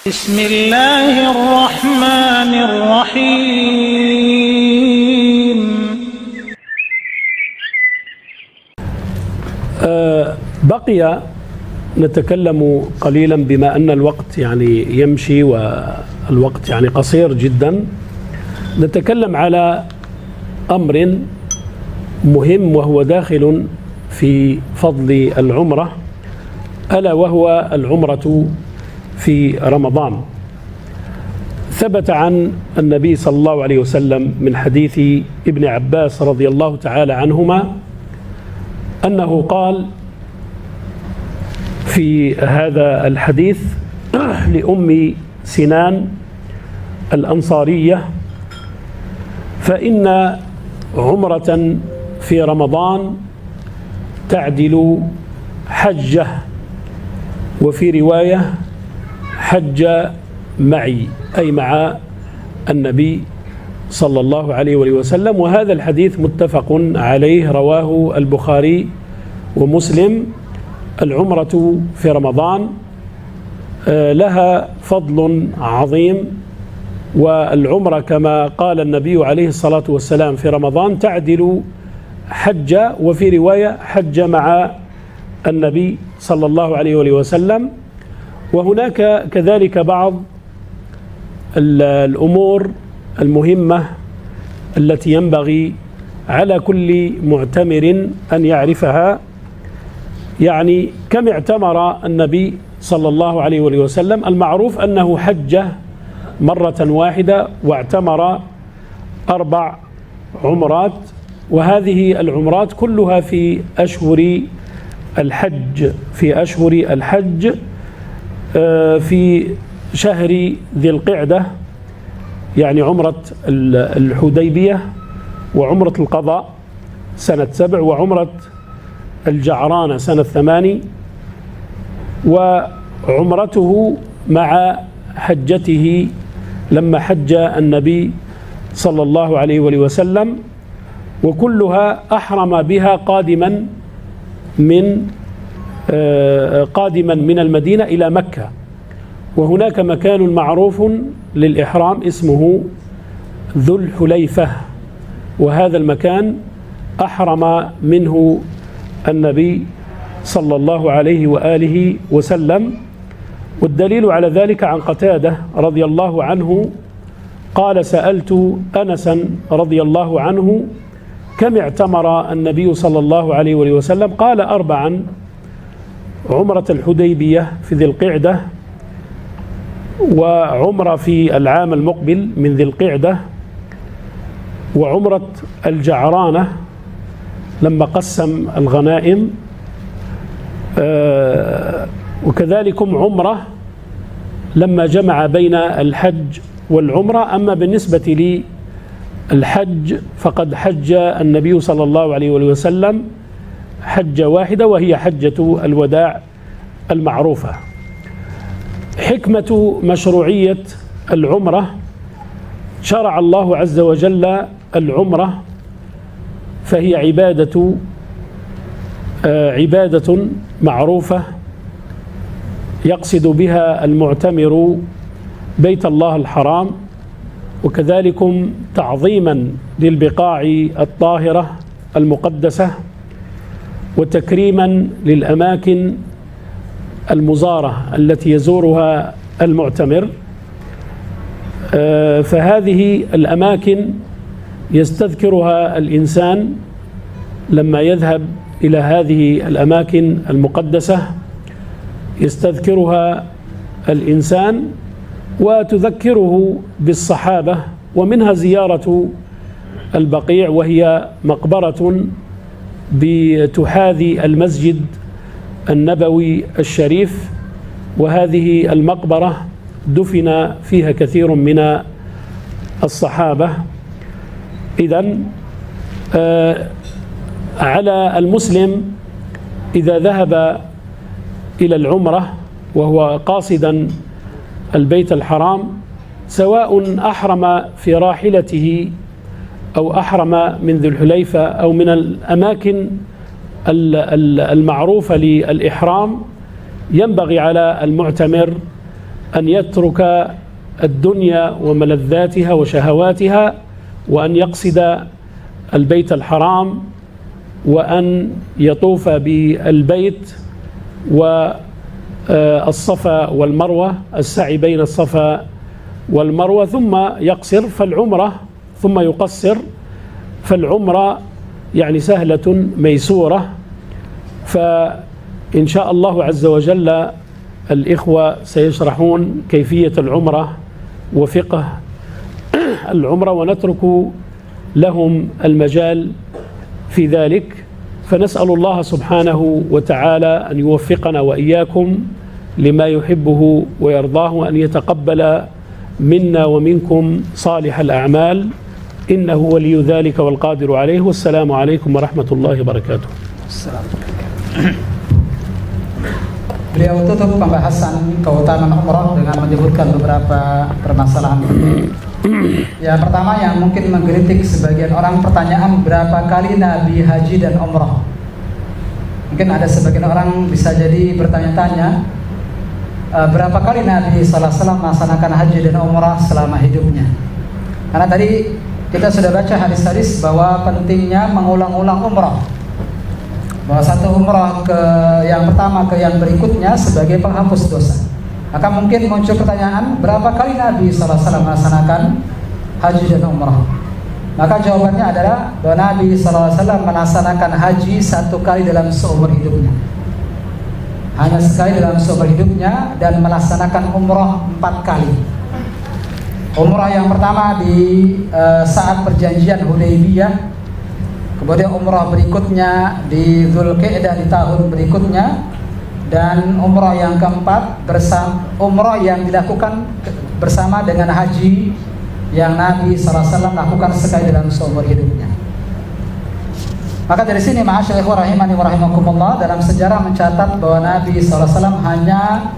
بسم الله الرحمن الرحيم. بقي نتكلم قليلا بما أن الوقت يعني يمشي والوقت يعني قصير جدا. نتكلم على أمر مهم وهو داخل في فضل العمرة، ألا وهو العمرة في رمضان. ثبت عن النبي صلى الله عليه وسلم من حديث ابن عباس رضي الله تعالى عنهما أنه قال في هذا الحديث لأم سنان الأنصارية: فإن عمرة في رمضان تعدل حجة، وفي رواية حج معي، أي مع النبي صلى الله عليه وسلم. وهذا الحديث متفق عليه، رواه البخاري ومسلم. العمرة في رمضان لها فضل عظيم، والعمرة كما قال النبي عليه الصلاة والسلام في رمضان تعدل حجة، وفي رواية حج مع النبي صلى الله عليه وسلم. وهناك كذلك بعض الأمور المهمة التي ينبغي على كل معتمر أن يعرفها. يعني كم اعتمر النبي صلى الله عليه وسلم؟ المعروف أنه حج مرة واحدة واعتمر 4 عمرات، وهذه العمرات كلها في أشهر الحج، في شهر ذي القعدة، يعني عمرة الحديبية، وعمرة القضاء سنة 7، وعمرة الجعرانة سنة 8، وعمرته مع حجته لما حج النبي صلى الله عليه وسلم، وكلها أحرم بها قادما من المدينة إلى مكة. وهناك مكان معروف للإحرام اسمه ذو الحليفة، وهذا المكان أحرم منه النبي صلى الله عليه وآله وسلم. والدليل على ذلك عن قتادة رضي الله عنه قال: سألت أنسا رضي الله عنه كم اعتمر النبي صلى الله عليه وسلم؟ قال: 4: عمرة الحديبية في ذي القعدة، وعمرة في العام المقبل من ذي القعدة، وعمرة الجعرانة لما قسم الغنائم، وكذلكم عمرة لما جمع بين الحج والعمرة. أما بالنسبة للحج فقد حج النبي صلى الله عليه وسلم حجة واحدة، وهي حجة الوداع المعروفة. حكمة مشروعية العمرة: شرع الله عز وجل العمرة، فهي عبادة معروفة يقصد بها المعتمر بيت الله الحرام، وكذلكم تعظيما للبقاع الطاهرة المقدسة، وتكريما للأماكن المزارة التي يزورها المعتمر. فهذه الأماكن يستذكرها الإنسان لما يذهب إلى هذه الأماكن المقدسة، يستذكرها الإنسان وتذكره بالصحابة. ومنها زيارة البقيع، وهي مقبرة بتحاذي المسجد النبوي الشريف، وهذه المقبرة دفن فيها كثير من الصحابة. إذن على المسلم إذا ذهب إلى العمرة وهو قاصدا البيت الحرام، سواء أحرم في راحلته أو أحرم من ذي الحليفة أو من الأماكن المعروفة للإحرام، ينبغي على المعتمر أن يترك الدنيا وملذاتها وشهواتها وأن يقصد البيت الحرام وأن يطوف بالبيت والصفا والمروة، السعي بين الصفا والمروة، ثم يقصر ثم يقصر. فالعمرة يعني سهلة ميسورة. فإن شاء الله عز وجل الإخوة سيشرحون كيفية العمرة وفقه العمرة، ونترك لهم المجال في ذلك. فنسأل الله سبحانه وتعالى أن يوفقنا وإياكم لما يحبه ويرضاه، وأن يتقبل منا ومنكم صالح الأعمال، إنه ولي ذلك والقادر عليه. والسلام عليكم ورحمة الله وبركاته. Beliau tutup pembahasan keutamaan umrah dengan menyebutkan beberapa permasalahan. Ya, pertama yang mungkin menggelitik sebagian orang, pertanyaan berapa kali Nabi haji dan umrah. Mungkin ada sebagian orang bisa jadi bertanya-tanya, berapa kali Nabi SAW melaksanakan haji dan umrah selama hidupnya. Karena tadi kita sudah baca hadis-hadis bahwa pentingnya mengulang-ulang umrah, bahwa satu umrah ke yang pertama ke yang berikutnya sebagai penghapus dosa. Maka mungkin muncul pertanyaan, berapa kali Nabi SAW melaksanakan haji dan umrah? Maka jawabannya adalah bahwa Nabi SAW melaksanakan haji 1 kali dalam seumur hidupnya, hanya sekali dalam seumur hidupnya, dan melaksanakan umrah 4 kali. Umrah yang pertama di saat perjanjian Hudaybiyah, kemudian umrah berikutnya di Dzulqa'dah di tahun berikutnya, dan umrah yang keempat umrah yang dilakukan bersama dengan haji yang Nabi SAW lakukan sekali dalam seumur hidupnya. Maka dari sini ma'asyiral ikhwah rahimani wa rahimakumullah, dalam sejarah mencatat bahwa Nabi SAW hanya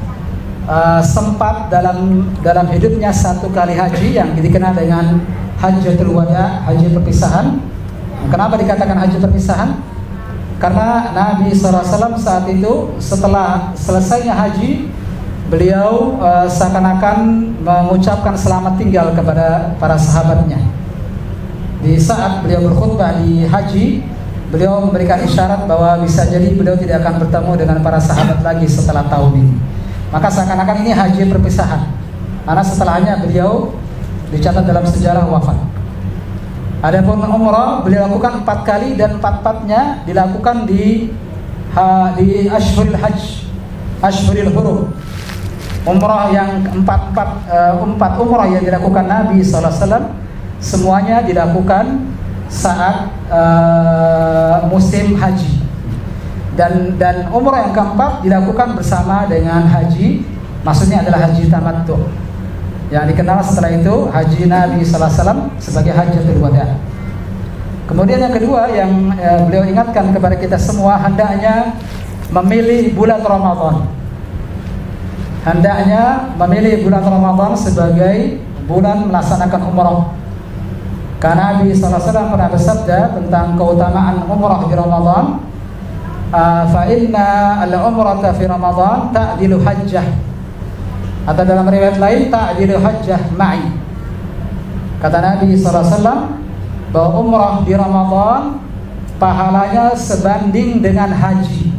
sempat dalam hidupnya 1 kali haji yang dikenal dengan Hajjatul Wada, haji perpisahan. Kenapa dikatakan haji perpisahan? Karena Nabi SAW saat itu setelah selesainya haji, beliau seakan-akan mengucapkan selamat tinggal kepada para sahabatnya. Di saat beliau berkhutbah di haji, beliau memberikan isyarat bahwa bisa jadi beliau tidak akan bertemu dengan para sahabat lagi setelah tahun ini. Maka seakan-akan ini haji perpisahan, karena setelahnya beliau dicatat dalam sejarah wafat. Adapun umrah beliau lakukan 4 kali, dan 4-4-nya dilakukan di Ashhurul Hajj, Ashhurul Hurum. Umrah yang 4 umrah yang dilakukan Nabi SAW semuanya dilakukan saat musim haji, dan umrah yang keempat dilakukan bersama dengan haji, maksudnya adalah haji tamattu, yang dikenal setelah itu haji Nabi SAW sebagai Hajjatul Wada. Kemudian yang kedua yang beliau ingatkan kepada kita semua, hendaknya memilih bulan Ramadan. Hendaknya memilih bulan Ramadan sebagai bulan melaksanakan umrah. Karena Nabi SAW pernah bersabda tentang keutamaan umrah di Ramadan, fa inna al-umrata fi Ramadan ta'dilu hajjah. Atau dalam riwayat lain, ta'dilu hajjah ma'i. Kata Nabi SAW bahwa umrah di Ramadan pahalanya sebanding dengan haji.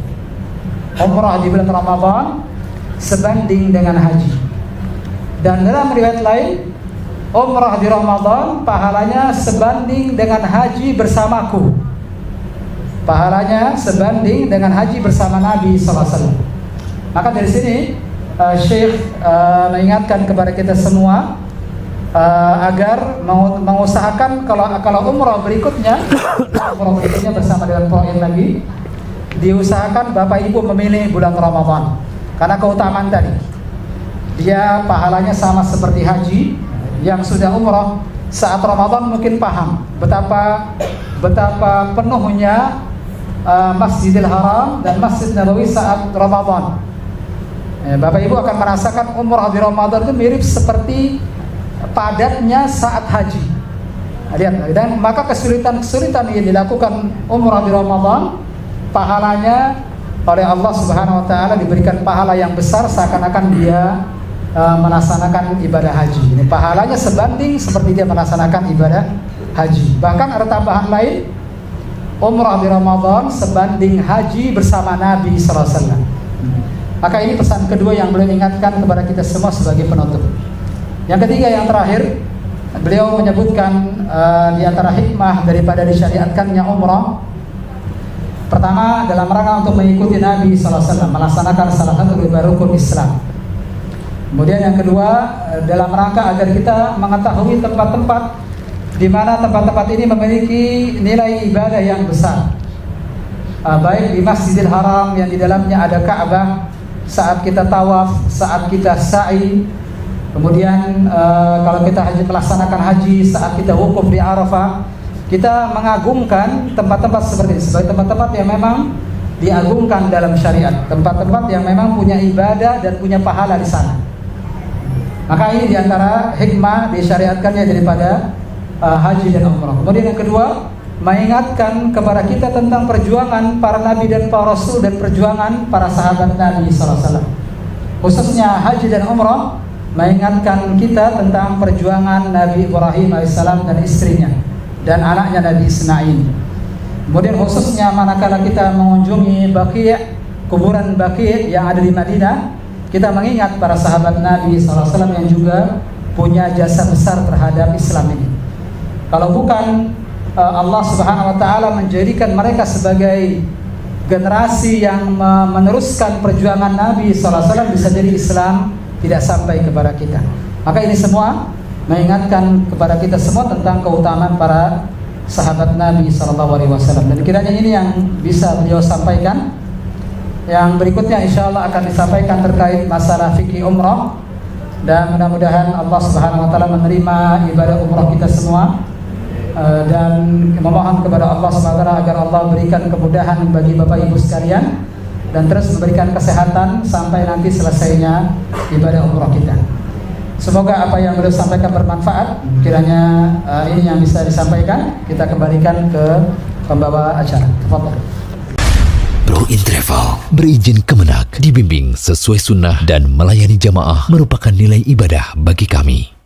Umrah di bulan Ramadan sebanding dengan haji. Dan dalam riwayat lain, umrah di Ramadan pahalanya sebanding dengan haji bersamaku. Pahalanya sebanding dengan haji bersama Nabi SAW. Maka dari sini Syekh mengingatkan kepada kita semua agar mengusahakan kalau umrah berikutnya bersama dengan poin lagi, diusahakan Bapak Ibu memilih bulan Ramadan, karena keutamaan tadi. Dia pahalanya sama seperti haji. Yang sudah umrah saat Ramadan mungkin paham betapa penuhnya Masjidil Haram dan Masjid Nabawi saat Ramadan. Bapak Ibu akan merasakan umrah di Ramadan itu mirip seperti padatnya saat haji. Lihat, dan maka kesulitan yang dilakukan umrah di Ramadan, pahalanya oleh Allah Subhanahu wa taala diberikan pahala yang besar, seakan-akan dia melaksanakan ibadah haji. Ini pahalanya sebanding seperti dia melaksanakan ibadah haji. Bahkan ada tambahan lain, umrah di Ramadan sebanding haji bersama Nabi SAW. Maka ini pesan kedua yang beliau ingatkan kepada kita semua sebagai penutup. Yang ketiga, yang terakhir, beliau menyebutkan di antara hikmah daripada disyariatkannya umrah. Pertama, dalam rangka untuk mengikuti Nabi SAW, melaksanakan salah satu dari rukun Islam. Kemudian yang kedua, dalam rangka agar kita mengetahui tempat-tempat di mana tempat-tempat ini memiliki nilai ibadah yang besar. Baik di Masjidil Haram yang di dalamnya ada Ka'bah, saat kita tawaf, saat kita sa'i, kemudian kalau kita melaksanakan haji, saat kita wukuf di Arafah, kita mengagungkan tempat-tempat seperti ini sebagai tempat-tempat yang memang diagungkan dalam syariat, tempat-tempat yang memang punya ibadah dan punya pahala di sana. Maka ini diantara hikmah disyariatkannya daripada haji dan umrah. Kemudian yang kedua, mengingatkan kepada kita tentang perjuangan para nabi dan para rasul dan perjuangan para sahabat Nabi SAW. Khususnya haji dan umrah mengingatkan kita tentang perjuangan Nabi Ibrahim AS dan istrinya dan anaknya Nabi Ismail. Kemudian khususnya manakala kita mengunjungi kuburan Baqi' yang ada di Madinah, kita mengingat para sahabat Nabi SAW yang juga punya jasa besar terhadap Islam ini. Kalau bukan Allah Subhanahu wa taala menjadikan mereka sebagai generasi yang meneruskan perjuangan Nabi SAW, bisa jadi Islam tidak sampai kepada kita. Maka ini semua mengingatkan kepada kita semua tentang keutamaan para sahabat Nabi SAW. Dan kiranya ini yang bisa beliau sampaikan. Yang berikutnya insyaallah akan disampaikan terkait masalah fikih umrah, dan mudah-mudahan Allah Subhanahu wa taala menerima ibadah umrah kita semua. Dan memohon kepada Allah SWT agar Allah berikan kemudahan bagi Bapak Ibu sekalian dan terus memberikan kesehatan sampai nanti selesainya ibadah umrah kita. Semoga apa yang beliau sampaikan bermanfaat. Kiranya ini yang bisa disampaikan. Kita kembalikan ke pembawa acara. Tafadhol. Blow in Travel berizin Kemenak, dibimbing sesuai sunnah dan melayani jamaah merupakan nilai ibadah bagi kami.